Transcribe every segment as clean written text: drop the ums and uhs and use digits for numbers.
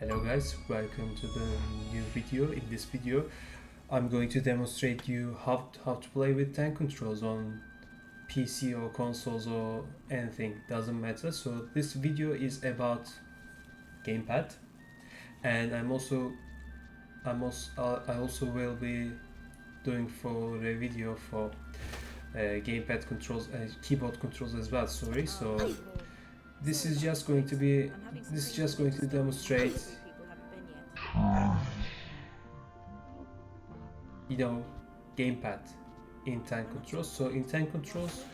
Hello guys, welcome to the new video. In this video I'm going to demonstrate you how to play with tank controls on PC or consoles or anything, doesn't matter. So this video is about gamepad, and I also will be doing for a video for gamepad controls and keyboard controls as well, sorry. So this is just going to demonstrate gamepad in tank controls. So in tank controls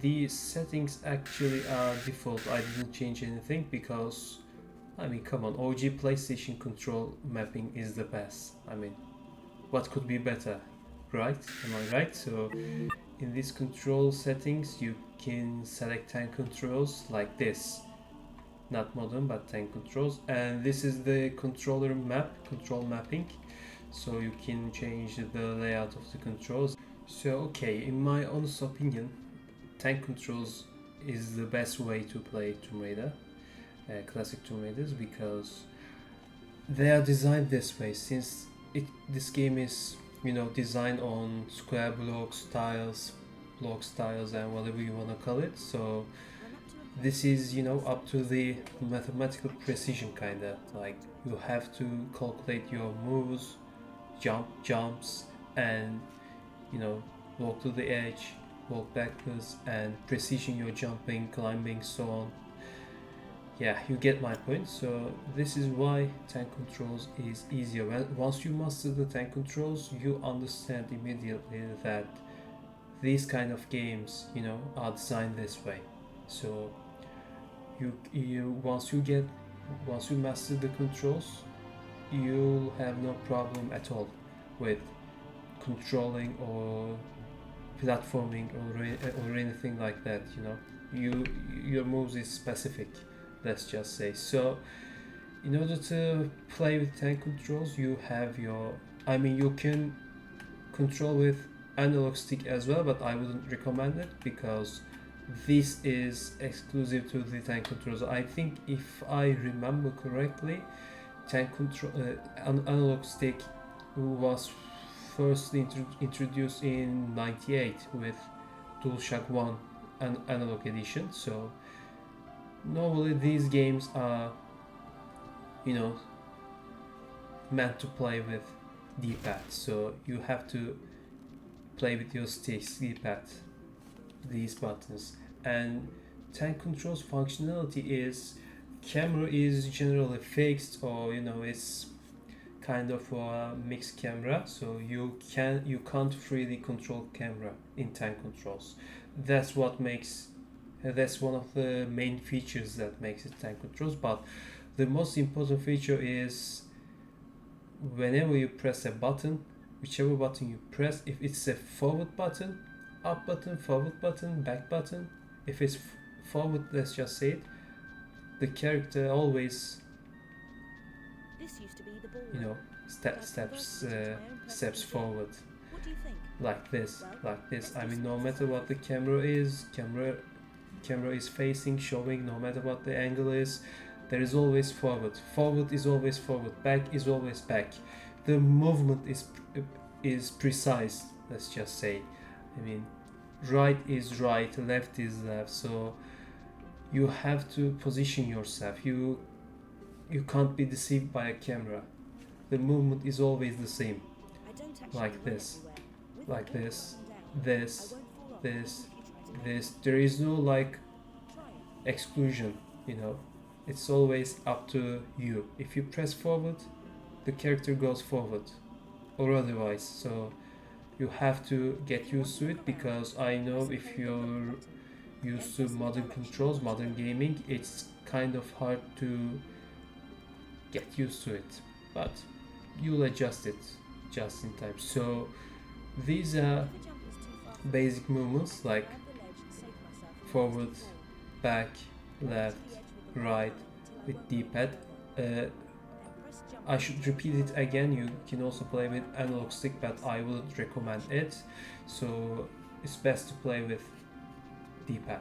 the settings actually are default. I didn't change anything because I mean, come on, OG PlayStation control mapping is the best. I mean, what could be better, right? Am I right? So in these control settings you can select tank controls like this, not modern but tank controls, and this is the control mapping, so you can change the layout of the controls. So okay, in my honest opinion, tank controls is the best way to play Tomb Raider, classic Tomb Raiders, because they are designed this way, since this game is designed on square block styles and whatever you want to call it. So this is up to the mathematical precision, kind of like you have to calculate your moves, jumps, and walk to the edge, walk backwards, and precision your jumping, climbing, so on. Yeah, you get my point. So this is why tank controls is easier. Once you master the tank controls, you understand immediately that these kind of games are designed this way. So once you master the controls, you'll have no problem at all with controlling or platforming or anything like that. Your moves is specific, let's just say. So in order to play with tank controls, you can control with analog stick as well, but I wouldn't recommend it because this is exclusive to the tank controls. I think if I remember correctly, analog stick was first introduced in '98 with DualShock 1 and analog edition. So normally these games are meant to play with D-pad, so you have to play with your sticks, D-pad, these buttons. And tank controls functionality is camera is generally fixed, or it's kind of a mixed camera, so you can't freely control camera in tank controls. That's one of the main features that makes it tank controls. But the most important feature is whenever you press a button, whichever button you press, if it's a forward button, up button, forward button, back button, if it's forward, let's just say it, the character always steps forward like this. I mean, no matter what the camera is facing, showing, no matter what the angle is, there is always forward is always forward, back is always back. The movement is precise, let's just say. I mean, right is right, left is left, so you have to position yourself. You can't be deceived by a camera. The movement is always the same, like this, this. There is no like exclusion, it's always up to you. If you press forward, the character goes forward, or otherwise. So you have to get used to it, because I know if you're used to modern controls, modern gaming, it's kind of hard to get used to it, but you'll adjust it just in time. So these are basic movements like forward, back, left, right with D-pad. I should repeat it again, you can also play with analog stick, but I wouldn't recommend it. So it's best to play with D-pad.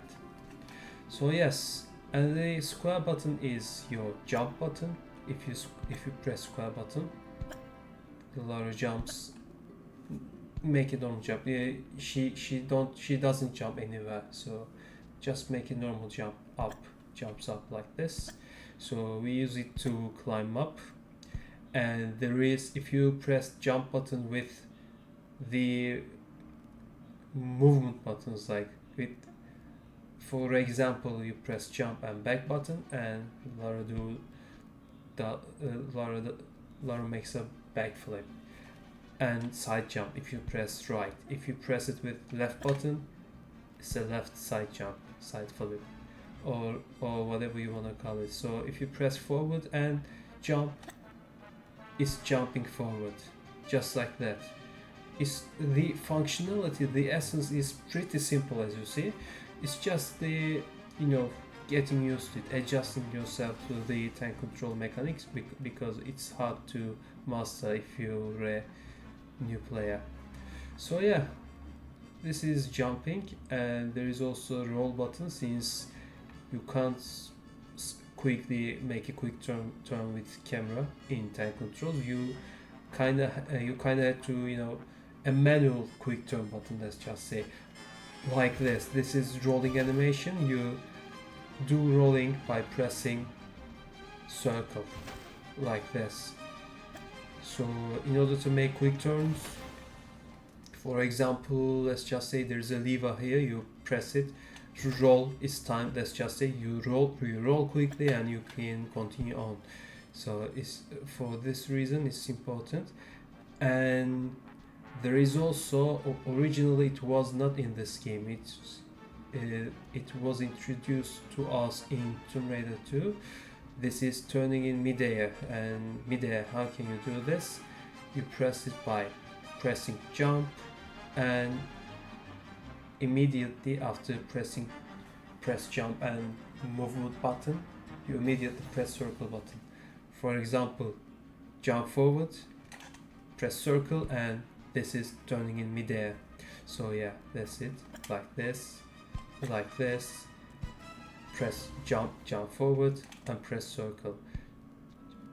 So yes, and the square button is your jump button, if you press square button, Lara jumps. Make a normal jump. She doesn't jump anywhere, so just make a normal jump up, jumps up like this. So we use it to climb up. And there is, if you press jump button with the movement buttons, like with, for example, you press jump and back button, and Lara do the Lara makes a backflip. And side jump if you press right. If you press it with left button, it's a left side jump, side flip, or whatever you want to call it. So if you press forward and jump, it's jumping forward, just like that. It's the functionality, the essence is pretty simple, as you see. It's just the, you know, getting used to it, adjusting yourself to the tank control mechanics, because it's hard to master if you're a new player. So yeah, this is jumping, and there is also a roll button, since you can't quickly make a quick turn with camera in tank controls. You kind of have to, you know, a manual quick turn button, let's just say, like this. This is rolling animation. You do rolling by pressing circle like this. So in order to make quick turns, for example, let's just say there's a lever here, you press it, roll is time, let's just say you roll quickly and you can continue on. So it's, for this reason it's important. And there is also, originally it was not in this game, it was introduced to us in Tomb Raider 2. This is turning in midair. And midair, how can you do this? You press it by pressing jump, and immediately after press jump and movement button, you immediately press circle button. For example, jump forward, press circle, and this is turning in midair. So yeah, that's it, like this, press jump forward and press circle,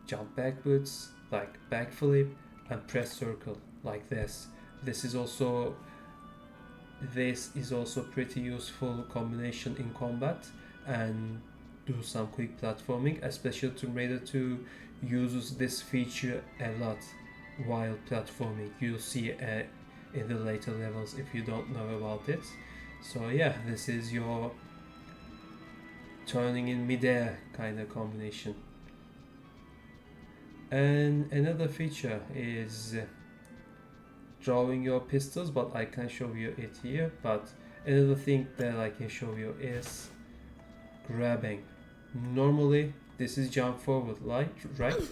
jump backwards like backflip, and press circle like this. This is also pretty useful combination in combat, and do some quick platforming, especially Tomb Raider 2 uses this feature a lot while platforming. You'll see in the later levels if you don't know about it. So yeah, this is your turning in midair kind of combination. And another feature is drawing your pistols, but I can't show you it here. But another thing that I can show you is grabbing. Normally this is jump forward, right?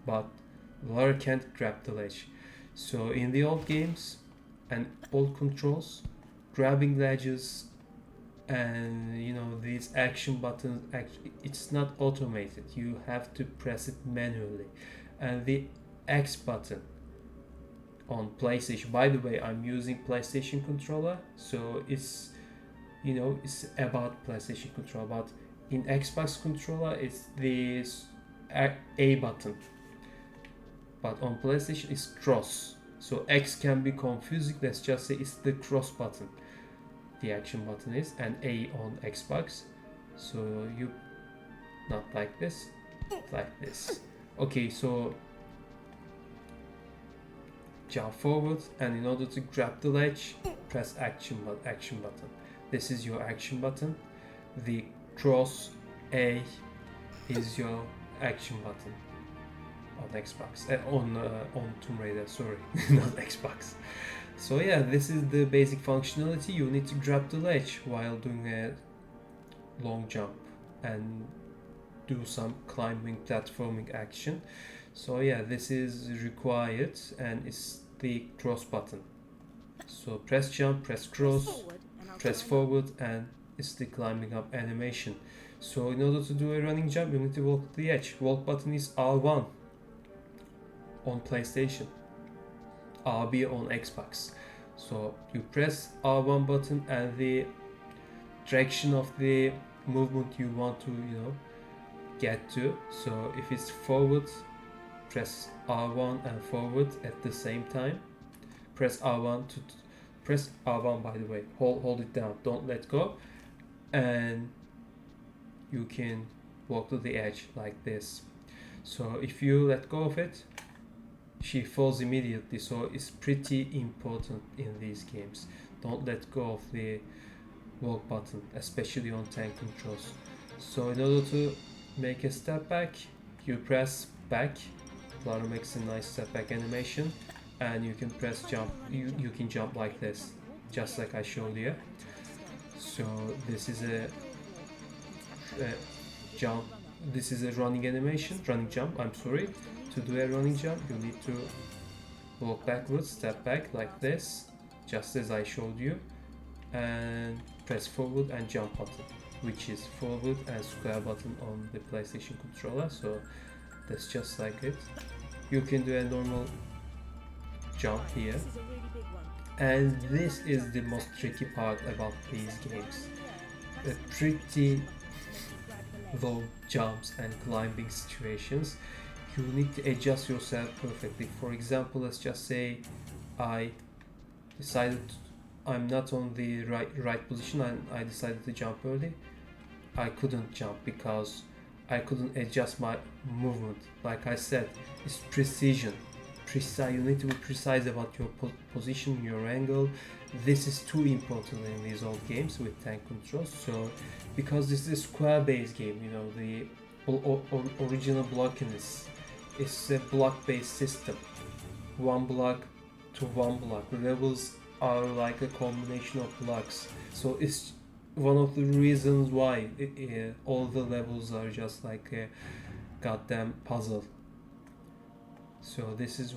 But Lara can't grab the ledge. So in the old games and old controls, grabbing ledges and, you know, these action buttons, it's not automated. You have to press it manually. And the X button on PlayStation, by the way, I'm using PlayStation controller, so it's, you know, it's about PlayStation controller. But in Xbox controller, it's this A button, but on PlayStation it's cross. So X can be confusing. Let's just say it's the cross button, the action button is, and A on Xbox. So you, not like this, like this. Okay, so jump forward, and in order to grab the ledge, press action button. This is your action button. The cross A is your action button on Xbox, on Tomb Raider, sorry, not Xbox. So yeah, this is the basic functionality. You need to grab the ledge while doing a long jump and do some climbing, platforming action. So yeah, this is required, and it's the cross button. So press jump, press cross, press forward, and it's the climbing up animation. So in order to do a running jump, you need to walk the edge. Walk button is R1 on PlayStation, RB on Xbox. So you press R1 button, and the direction of the movement you want to, you know, get to. So if it's forward, press R1 and forward at the same time. Press R1 to press R1, by the way. Hold it down, don't let go, and you can walk to the edge like this. So if you let go of it, she falls immediately. So it's pretty important in these games. Don't let go of the walk button, especially on tank controls. So in order to make a step back, you press back. Lara makes a nice step back animation, and you can press jump. You can jump like this, just like I showed you. So this is a jump. This is a running animation, running jump. I'm sorry. To do a running jump, you need to walk backwards, step back like this, just as I showed you, and press forward and jump button, which is forward and square button on the PlayStation controller. So that's just like it. You can do a normal jump here, and this is the most tricky part about these games. Pretty low jumps and climbing situations. You need to adjust yourself perfectly. For example, let's just say I decided I'm not on the right position and I decided to jump early. I couldn't jump because I couldn't adjust my movement. Like I said, it's precision. You need to be precise about your position, your angle. This is too important in these old games with tank controls. So because this is a square based game, you know, the original blockiness, it's a block based system. One block to one block. Levels are like a combination of blocks. So it's one of the reasons why all the levels are just like a goddamn puzzle. So this is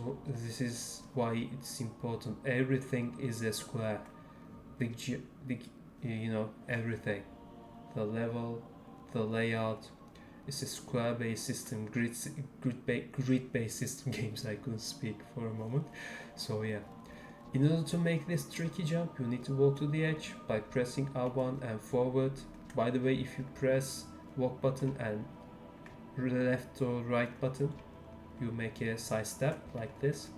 why it's important. Everything is a square. The you know, everything. The level, the layout. It's a square-based system. Grid-based system games. I couldn't speak for a moment. So yeah. In order to make this tricky jump, you need to walk to the edge by pressing R1 and forward. By the way, if you press walk button and left or right button, you make a side step like this.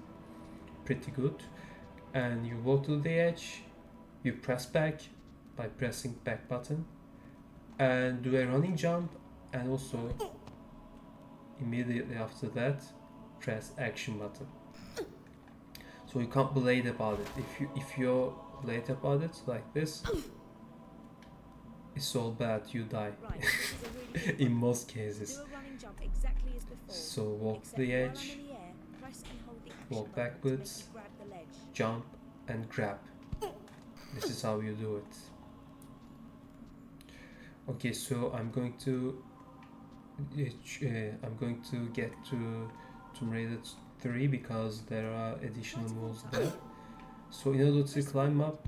Pretty good. And you walk to the edge, you press back by pressing back button, and do a running jump, and also immediately after that press action button. So you can't be late about it. If you're late about it like this, it's all bad, you die. In most cases. So walk to the edge, walk backwards, jump and grab. This is how you do it. Okay, so I'm going to get to Tomb Raider 3 because there are additional moves there. So in order to climb up,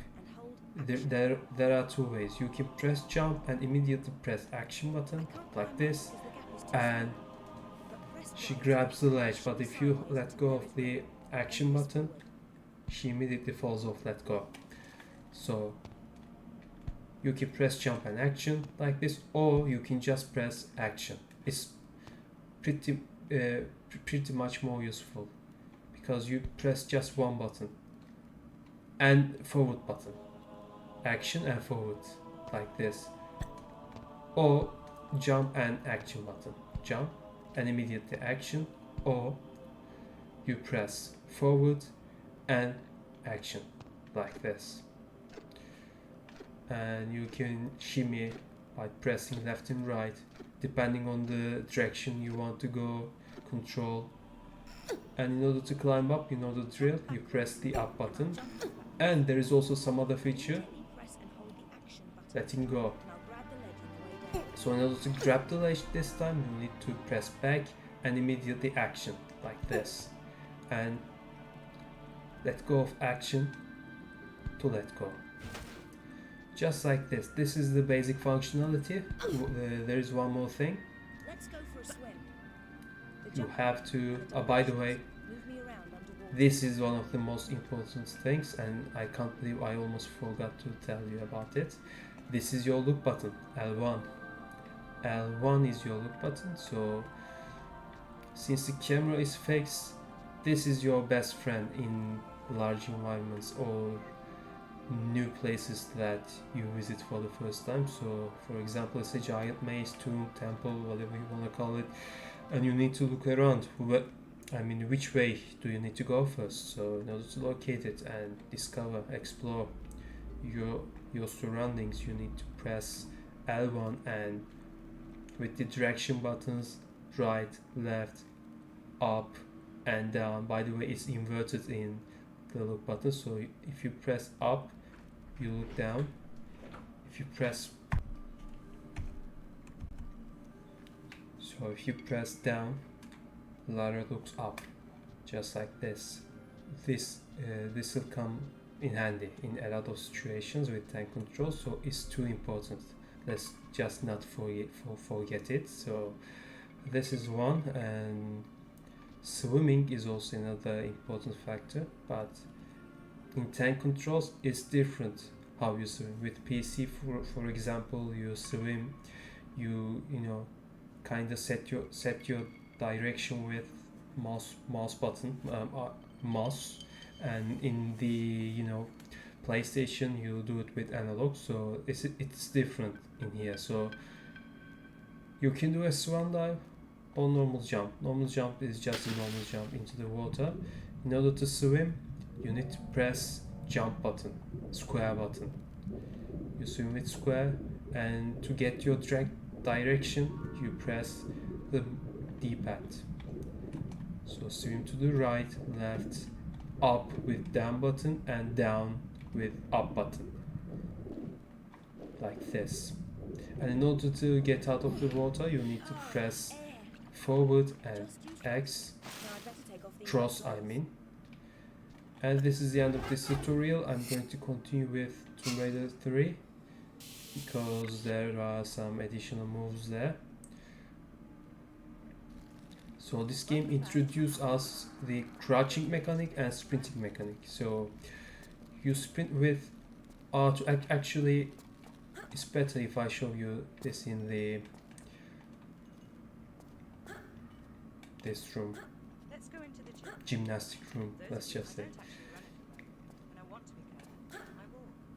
there are two ways. You can press jump and immediately press action button like this, and she grabs the ledge. But if you let go of the action button, she immediately falls off. Let go. So you can press jump and action like this, or you can just press action. It's pretty much more useful because you press just one button and forward button, action and forward like this, or jump and action button, jump and immediately action, or you press forward and action like this. And you can shimmy by pressing left and right depending on the direction you want to go, control. And in order to climb up, you know the drill, you press the up button. And there is also some other feature, letting go. So in order to grab the ledge this time, you need to press back and immediately action like this, and let go of action to let go. Just like this. This is the basic functionality. There is one more thing. Let's go for a swim. You have to, by the way, this is one of the most important things, and I can't believe I almost forgot to tell you about it. This is your look button, L1. L1 is your look button. So since the camera is fixed, this is your best friend in large environments or new places that you visit for the first time. So for example, it's a giant maze, tomb, temple, whatever you want to call it, and you need to look around. Which way do you need to go first? So in order to locate it and discover, explore your surroundings, you need to press L1, and with the direction buttons, right, left, up and down. By the way, it's inverted in the look button, so if you press up, you look down. If you press down, Lara looks up, just like this. This will come in handy in a lot of situations with tank control, so it's too important. Let's just not forget it. So this is one, and swimming is also another important factor, but in tank controls it's different how you swim. With PC, for example, you swim, you kind of set your direction with mouse button, mouse, and in the PlayStation you do it with analog, so it's different in here. So you can do a swan dive or normal jump. Normal jump is just a normal jump into the water. In order to swim, you need to press jump button, square button. You swim with square, and to get your direction, you press the D-pad. So swim to the right, left, up with down button, and down with up button, like this. And in order to get out of the water, you need to press forward and X, cross and this is the end of this tutorial. I'm going to continue with Tomb Raider 3 because there are some additional moves there. So this game introduced us the crouching mechanic and sprinting mechanic. So you sprint with R2. Actually, it's better if I show you this in this room, gymnastic room, let's just say.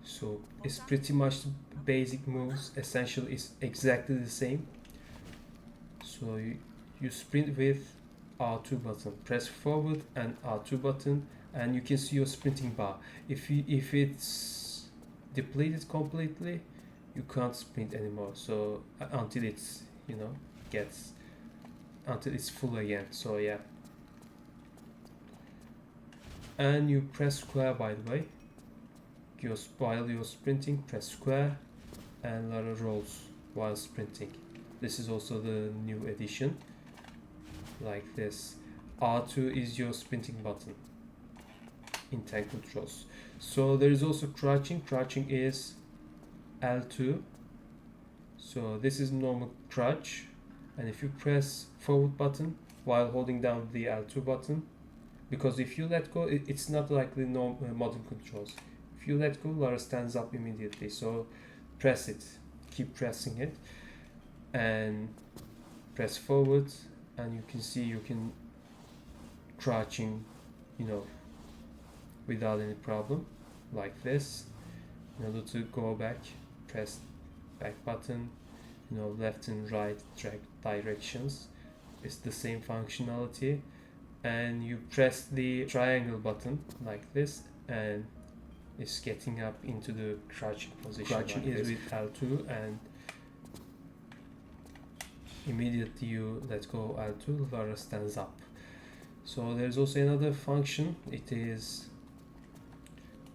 So it's pretty much basic moves. Essentially, it's exactly the same. So you sprint with R2 button, press forward and R2 button, and you can see your sprinting bar. If it's depleted completely, you can't sprint anymore. So until it's until it's full again. So yeah, and you press square, by the way. While you're sprinting, press square, and Lara rolls while sprinting. This is also the new addition, like this. R2 is your sprinting button in tank controls. So there is also crouching. Crouching is L2. So this is normal crouch, and if you press forward button while holding down the L2 button, because if you let go, it's not like the modern controls. If you let go, Lara stands up immediately. So press it, keep pressing it, and press forward, and you can see you can crouching, without any problem, like this. In order to go back, press back button, left and right directions. It's the same functionality, and you press the triangle button like this, and it's getting up into the crouching position. Crouching is with L2, and immediately you let go L2, Lara stands up. So there's also another function. It is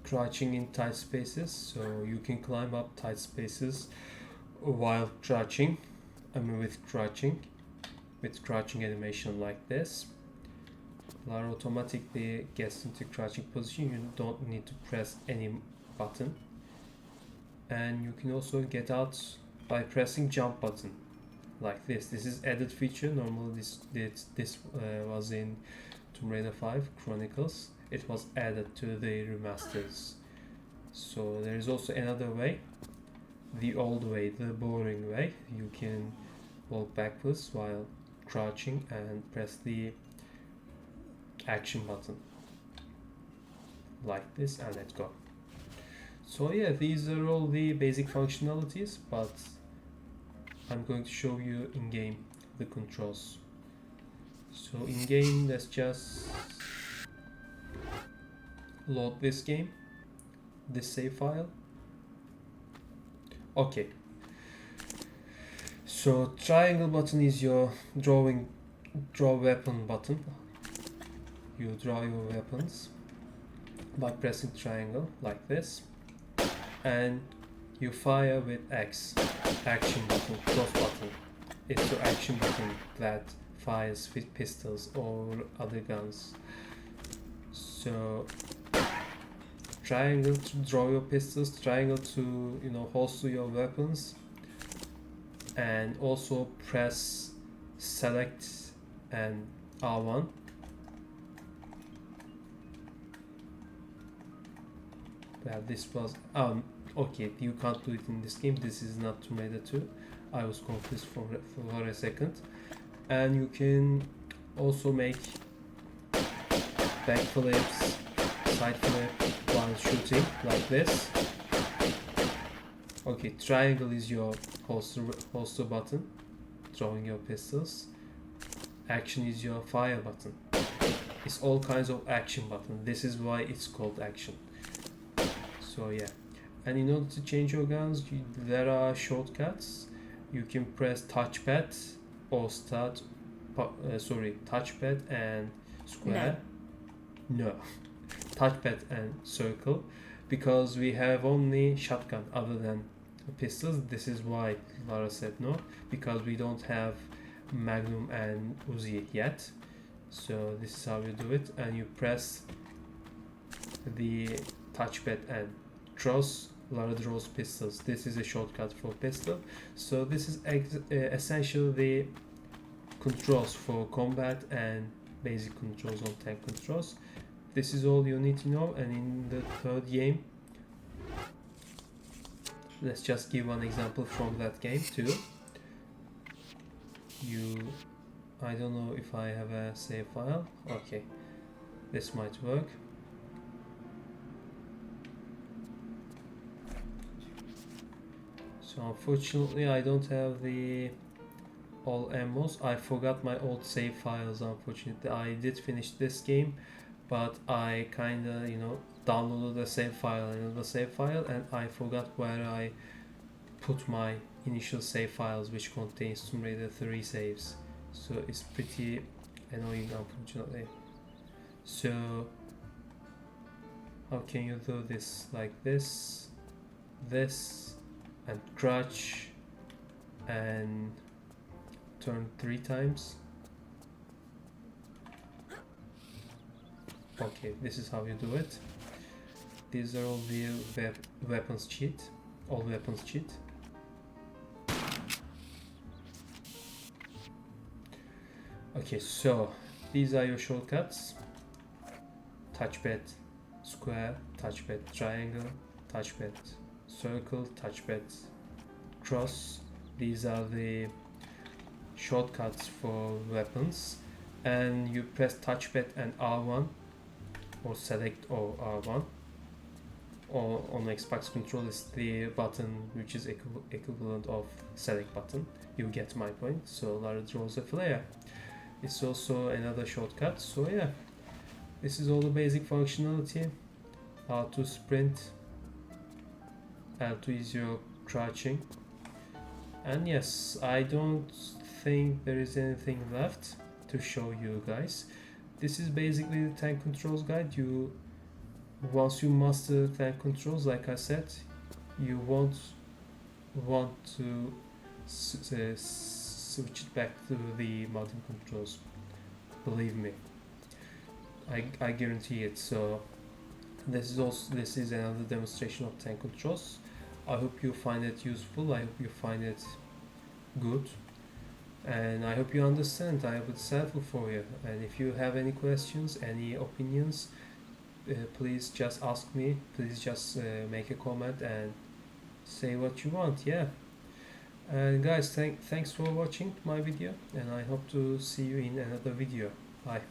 crouching in tight spaces. So you can climb up tight spaces while crouching. With crouching animation like this. Lara automatically gets into crouching position. You don't need to press any button, and you can also get out by pressing jump button like this. This is added feature. Normally this was in Tomb Raider 5 Chronicles. It was added to the remasters. So there is also another way, the old way, the boring way. You can walk backwards while crouching and press the action button like this and let go. So yeah, these are all the basic functionalities, but I'm going to show you in game the controls. So in game, let's just load this game, this save file. Okay, so triangle button is your draw weapon button. You draw your weapons by pressing triangle like this, and you fire with X, action button, cross button. It's the action button that fires with pistols or other guns. So triangle to draw your pistols, triangle to holster your weapons, and also press select and R1. Well, this was okay, you can't do it in this game. This is not Tomb Raider 2. I was confused for a second. And you can also make backflips, side flip while shooting like this. Okay, triangle is your holster button, drawing your pistols. Action is your fire button. It's all kinds of action button. This is why it's called action. So yeah, and in order to change your guns, there are shortcuts. You can press touchpad or touchpad and square. No. Touchpad and circle, because we have only shotgun other than pistols. This is why Lara said no, because we don't have Magnum and Uzi yet. So this is how you do it, and you press the touchpad and cross. Lara draws pistols. This is a shortcut for pistol. So this is essentially the controls for combat and basic controls on tank controls. This is all you need to know. And in the third game, let's just give one example from that game too. I don't know if I have a save file. Okay, this might work. So unfortunately I don't have the all ammos. I forgot my old save files, unfortunately. I did finish this game, but I kinda downloaded the save file, and I forgot where I put my initial save files, which contains Tomb Raider 3 saves. So it's pretty annoying, unfortunately. So how can you do this? Like this, and crouch and turn 3 times. Okay, this is how you do it. These are all the weapons cheat. All weapons cheat. Okay, so these are your shortcuts. Touchpad square, touchpad triangle, touchpad circle, touchpad cross. These are the shortcuts for weapons, and you press touchpad and R1 or select or R1, or on Xbox control is the button which is equivalent of select button. You get my point. So Lara draws a flare. It's also another shortcut. So yeah, this is all the basic functionality. R2 sprint, L2 is your crouching, and yes, I don't think there is anything left to show you guys. This is basically the tank controls guide. Once you master tank controls, like I said, you won't want to switch it back to the modern controls. Believe me, I guarantee it. So this is another demonstration of tank controls. I hope you find it useful. I hope you find it good, and I hope you understand. I hope it's helpful for you. And if you have any questions, any opinions, please just ask me. Please just make a comment and say what you want. Yeah. And guys, thanks for watching my video, and I hope to see you in another video. Bye.